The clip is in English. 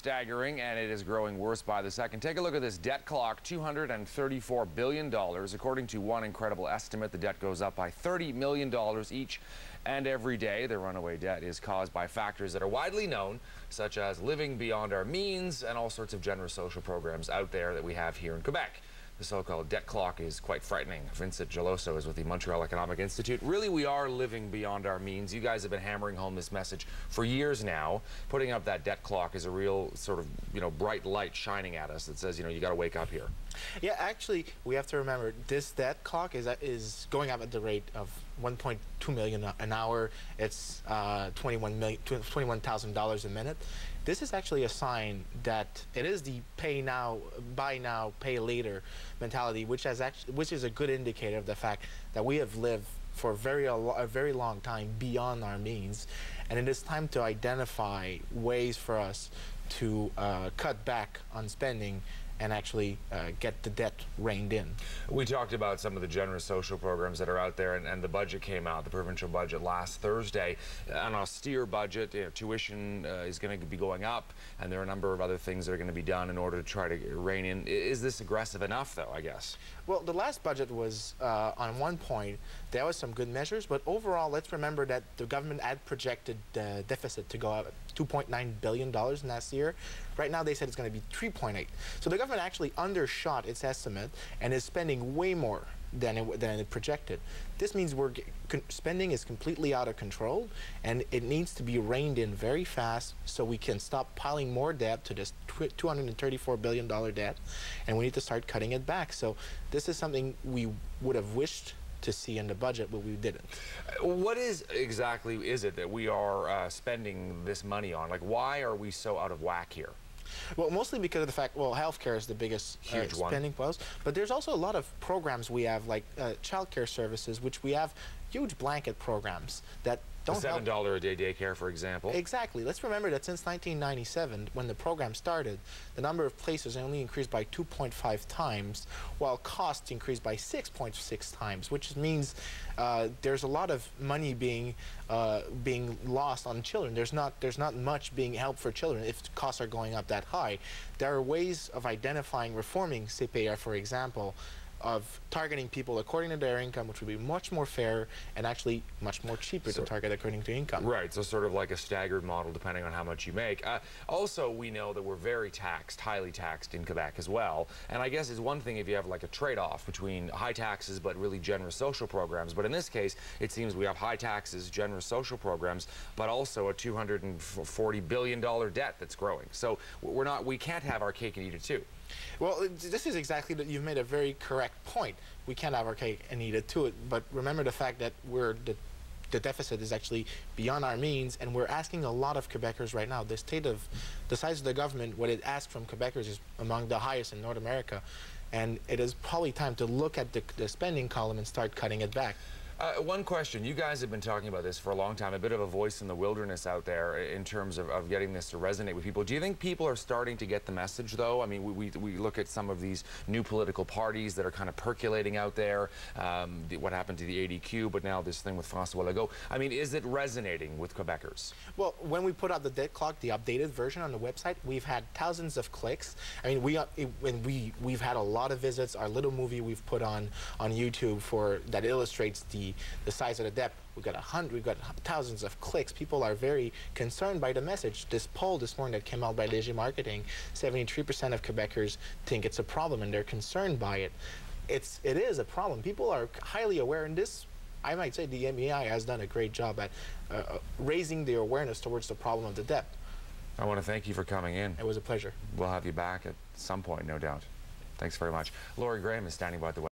staggering, and it is growing worse by the second. Take a look at this debt clock, $234 billion. According to one incredible estimate, the debt goes up by $30 million each and every day. The runaway debt is caused by factors that are widely known, such as living beyond our means and all sorts of generous social programs out there that we have here in Quebec. The so-called debt clock is quite frightening. Vincent Geloso is with the Montreal Economic Institute. Really, we are living beyond our means. You guys have been hammering home this message for years now. Putting up that debt clock is a real sort of, bright light shining at us that says, you got to wake up here. Yeah, actually, we have to remember this debt clock is going up at the rate of $1.2 million an hour. It's $21,000 a minute. This is actually a sign that it is the pay now, buy now, pay later mentality, which is a good indicator of the fact that we have lived for a very long time beyond our means, and it is time to identify ways for us to cut back on spending and actually get the debt reined in. We talked about some of the generous social programs that are out there, and the budget came out, the provincial budget, last Thursday. An austere budget. Tuition is going to be going up, and there are a number of other things that are going to be done in order to try to rein in. Is this aggressive enough, though, I guess? Well, the last budget was, on one point, there was some good measures, but overall, let's remember that the government had projected the deficit to go up $2.9 billion last year. Right now, they said it's going to be 3.8. So the government actually undershot its estimate and is spending way more than it projected. This means spending is completely out of control, and it needs to be reined in very fast so we can stop piling more debt to this $234 billion debt, and we need to start cutting it back. So this is something we would have wished to see in the budget, but we didn't. What exactly is it that we are spending this money on? Like, why are we so out of whack here? Well, mostly because of the fact, healthcare is the biggest spending post, but there's also a lot of programs we have, like childcare services, which we have huge blanket programs that don't help. $7 a day daycare, for example. Exactly. Let's remember that since 1997, when the program started, the number of places only increased by 2.5 times, while costs increased by 6.6 times, which means there's a lot of money being lost on children. There's not much being helped for children if costs are going up that high. There are ways of identifying, reforming CPR, for example, of targeting people according to their income, which would be much more fair and actually much more cheaper to target according to income. Right, so sort of like a staggered model depending on how much you make. Also, we know that we're very taxed, highly taxed in Quebec as well. And I guess it's one thing if you have like a trade-off between high taxes but really generous social programs. But in this case, it seems we have high taxes, generous social programs, but also a $240 billion debt that's growing. So we can't have our cake and eat it too. Well, this is exactly that. You've made a very correct point. We can't have our cake and eat it too. But remember the fact that the deficit is actually beyond our means, and we're asking a lot of Quebecers right now. The size of the government, what it asks from Quebecers is among the highest in North America, and it is probably time to look at the spending column and start cutting it back. One question. You guys have been talking about this for a long time, a bit of a voice in the wilderness out there in terms of getting this to resonate with people. Do you think people are starting to get the message, though? I mean, we look at some of these new political parties that are kind of percolating out there, what happened to the ADQ, but now this thing with François Legault. I mean, is it resonating with Quebecers? Well, when we put out the debt clock, the updated version on the website, we've had thousands of clicks. I mean, we've had a lot of visits. Our little movie we've put on YouTube that illustrates the size of the debt. We've got thousands of clicks. People are very concerned by the message. This poll this morning that came out by Léger Marketing, 73% of Quebecers think it's a problem and they're concerned by it. It is a problem. People are highly aware, and this, I might say, the MEI has done a great job at raising the awareness towards the problem of the debt. I want to thank you for coming in. It was a pleasure. We'll have you back at some point, no doubt. Thanks very much. Lori Graham is standing by the way.